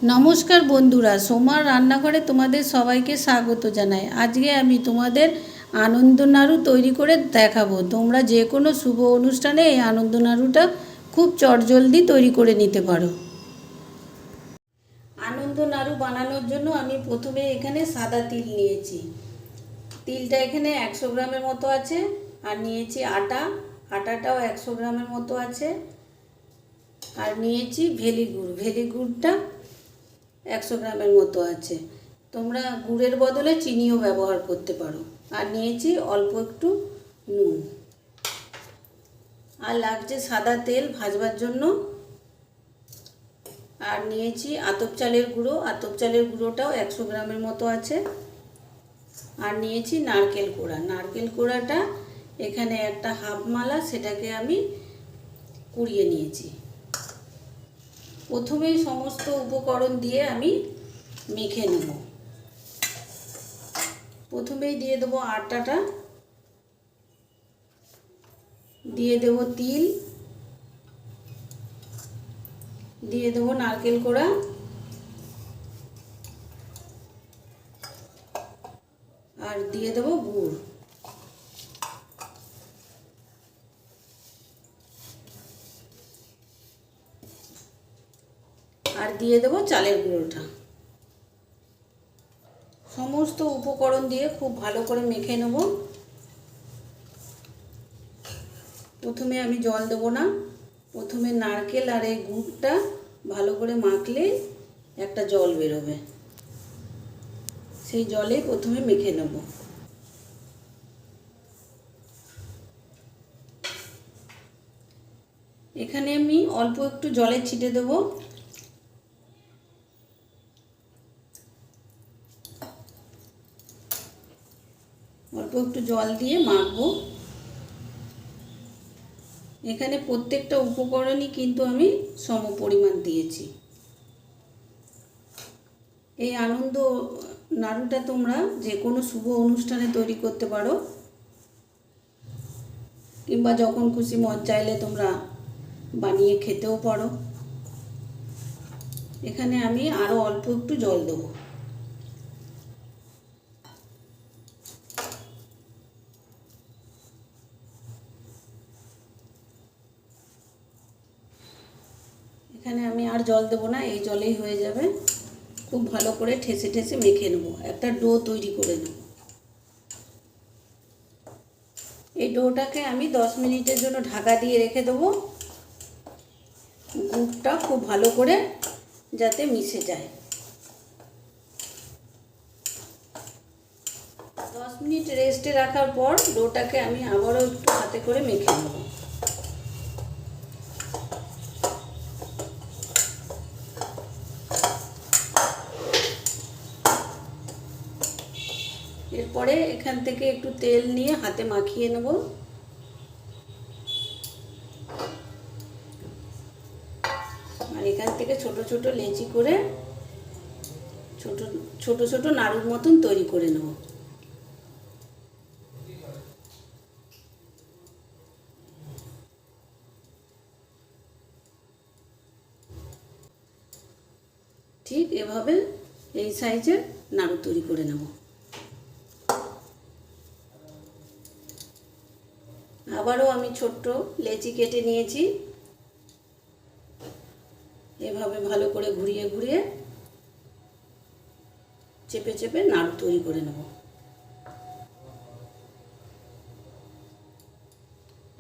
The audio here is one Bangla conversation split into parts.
নমস্কার বন্ধুরা, সোমার রান্নাঘরে তোমাদের সবাইকে স্বাগত জানাই। আজকে আমি তোমাদের আনন্দ নাড়ু তৈরি করে দেখাবো। তোমরা যে কোনো শুভ অনুষ্ঠানে এই আনন্দ নাড়ুটা খুব চটজলদি তৈরি করে নিতে পারো। আনন্দ নাড়ু বানানোর জন্য আমি প্রথমে এখানে সাদা তিল নিয়েছি। তিলটা এখানে 100 গ্রামের মতো আছে। আর নিয়েছি আটাটাও 100 গ্রামের মতো আছে। আর নিয়েছি ভেলি গুড়টা 100 গ্রামের মতো আছে। তোমরা গুড়ের বদলে চিনিও ব্যবহার করতে পারো। আর নিয়েছি অল্প একটু নুন। আর লাগছে সাদা তেল ভাজবার জন্য। আর নিয়েছি আতপ চালের গুঁড়োটাও 100 গ্রামের মতো আছে। আর নিয়েছি নারকেল কোড়াটা এখানে একটা হাফ মালা, সেটাকে আমি কুড়িয়ে নিয়েছি। প্রথমেই সমস্ত উপকরণ দিয়ে আমি মেখে নেব। প্রথমেই দিয়ে দেবো আটাটা, দিয়ে দেবো তিল, দিয়ে দেবো নারকেল কোড়া, আর দিয়ে দেবো গুড়। আর দিয়ে দেবো চালের গুঁড়োটা। সমস্ত উপকরণ দিয়ে খুব ভালো করে মেখে নেব। প্রথমে আমি জল দেবো না, প্রথমে নারকেল আর এই গুড়টা ভালো করে মাখলে একটা জল বেরোবে, সেই জলে প্রথমে মেখে নেব। এখানে আমি অল্প একটু জলের ছিটে দেবো। অল্প একটু জল দিয়ে মাখবো। এখানে প্রত্যেকটা উপকরণই কিন্তু আমি সম পরিমাণ দিয়েছি। এই আনন্দ নাড়ুটা তোমরা যে কোনো শুভ অনুষ্ঠানে তৈরি করতে পারো, কিংবা যখন খুশি মন চাইলে তোমরা বানিয়ে খেতেও পারো। এখানে আমি আরও অল্প একটু জল দেবো। এখানে আমি আর জল দেবো না, এই জলেই হয়ে যাবে। খুব ভালো করে ঠেসে ঠেসে মেখে নেব, একটা ডো তৈরি করে নেব। এই ডোটাকে আমি 10 মিনিটের জন্য ঢাকা দিয়ে রেখে দেবো, গুড়টা খুব ভালো করে যাতে মিশে যায়। 10 মিনিট রেস্টে রাখার পর ডোটাকে আমি আবারও একটু হাতে করে মেখে নেব। এরপরে এখান থেকে একটু তেল নিয়ে হাতে মাখিয়ে নেব। আর এখান থেকে ছোট ছোট লেচি করে ছোট ছোট নাড়ুর মতন তৈরি করে নেব। ঠিক এভাবে এই সাইজের নাড়ু তৈরি করে নেব। আবারও আমি ছোট্ট লেচি কেটে নিয়েছি। এভাবে ভালো করে ঘুরিয়ে ঘুরিয়ে চেপে চেপে নাড়ু তৈরি করে নেব।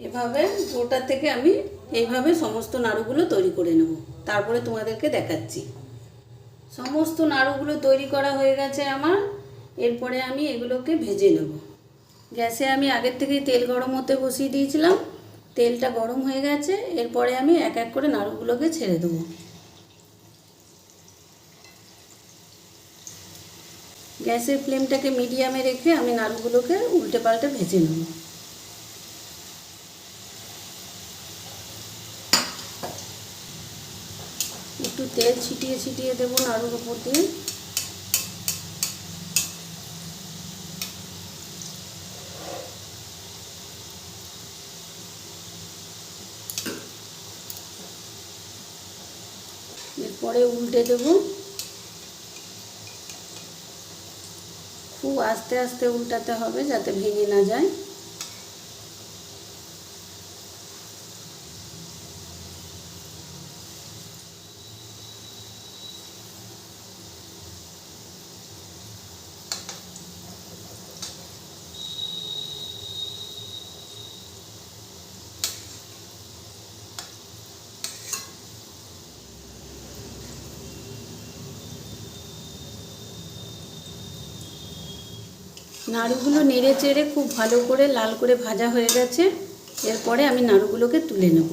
এভাবে ওটা থেকে আমি এইভাবে সমস্ত নাড়ুগুলো তৈরি করে নেব, তারপরে তোমাদেরকে দেখাচ্ছি। সমস্ত নাড়ুগুলো তৈরি করা হয়ে গেছে আমার। এরপরে আমি এগুলোকে ভেজে নেব। গ্যাসে আমি আগের থেকেই তেল গরম হতে বসিয়ে দিয়েছিলাম। তেলটা গরম হয়ে গেছে। এরপরে আমি এক এক করে নাড়ুগুলোকে ছেড়ে দেবো। গ্যাসের ফ্লেমটাকে মিডিয়ামে রেখে আমি নাড়ুগুলোকে উল্টে পাল্টে ভেজে নেব। একটু তেল ছিটিয়ে ছিটিয়ে দেবো নাড়ুর উপর দিয়ে। এরপরে উল্টে দেবো। খুব আস্তে আস্তে উল্টাতে হবে যাতে ভেঙে না যায়। নাড়ুগুলো নেড়ে চেড়ে খুব ভালো করে লাল করে ভাজা হয়ে গেছে। এরপরে আমি নাড়ুগুলোকে তুলে নেব।